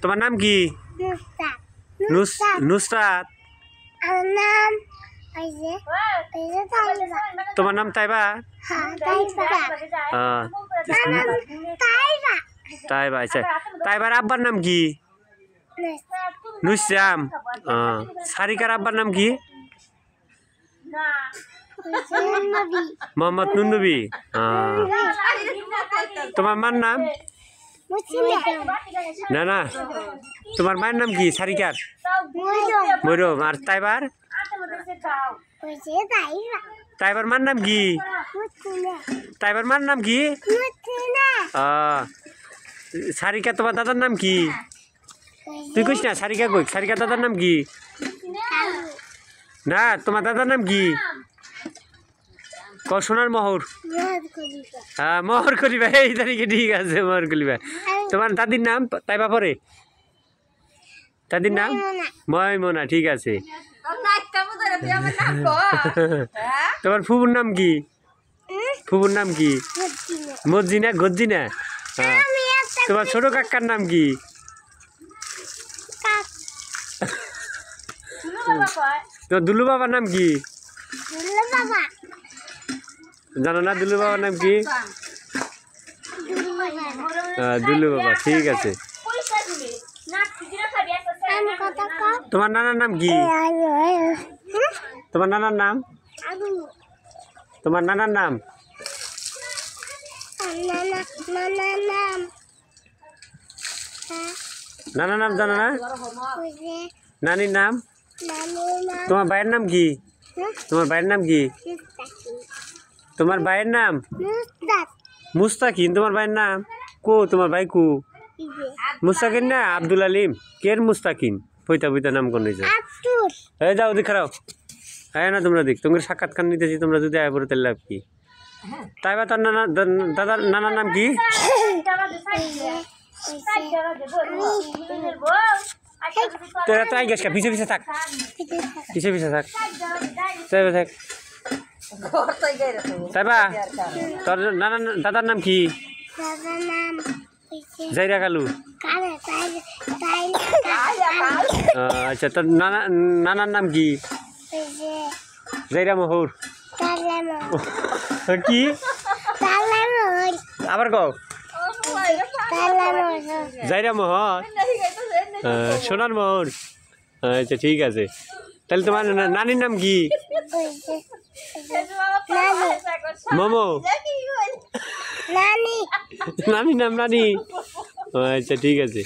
তোমার নাম কি? নুসরাত। তোমার নাম তাইবা? তাইবা। আচ্ছা, তাইবার আব্বার নাম কি? নুসরাম। সারিকার আব্বার নাম কি? মোহাম্মদ নুনবী। তোমার মার নাম? না না, তোমার মায়ের নাম কি? সারিকার ময়ূরম। আর তাইবার? তাইবার মার নাম কি? তাইবার মার নাম কি? সারিকা। তোমার দাদার নাম কি? তুই কইস না সারিকা কই। সারিকা দাদার নাম কি? না, তোমার দাদার নাম কি? সোনার মোহর। হ্যাঁ, মোহর কলিবা। এই তারিখে ঠিক আছে, মোহর কলিবা। তোমার দাদির নাম তাইবা পরে? দাদির নাম ময়মনা। ঠিক আছে। তোমার ফুবুর নাম কি? ফুবুর নাম কি? মজ্জিনা গজ্জিনা। তোমার ছোট কাকার নাম কি? তোমার দুলু বাবার নাম কি? জানো না দুলু বাবার নাম কি? দুলু বাবা। ঠিক আছে। তোমার নানার নাম কি? তোমার নানার নাম? তোমার নানার নাম? নানার নাম জানো না? নানির নাম? তোমার ভাইয়ের নাম কি? তোমার ভাইয়ের নাম কি? তোমার ভাইয়ের নাম মুস্তাকিন। তোমার ভাইয়ের নাম কো? তোমার ভাই কু? মুস্তাকিন না, আব্দুল আলিম। কের মুস্তাকিন? পৈতা পৈতা নাম কোন? এই যাও দেখাও। হ্যাঁ না, তোমরা দেখ, তোমার সাক্ষাৎকার নিতেছি। তোমরা যদি আয় পড়ে তাহলে লাভ কি? তাইবা তার নানা দাদার নানার নাম কি? তোরা তো আই গেছ, পিছে পিছে থাক, পিছে পিছে থাক। তাইবা থাক। তাইবা তোর নানার দাদার নাম কি? জাইরা কালু। আচ্ছা, তোর নানার নাম কি? জাইরা মোহর। কি আবার কও? জাইরা মোহর, সোনার মোহর। আচ্ছা, ঠিক আছে। তাহলে তোমার নানির নাম কি? মোমো। নানির নাম রানী। আচ্ছা, ঠিক আছে।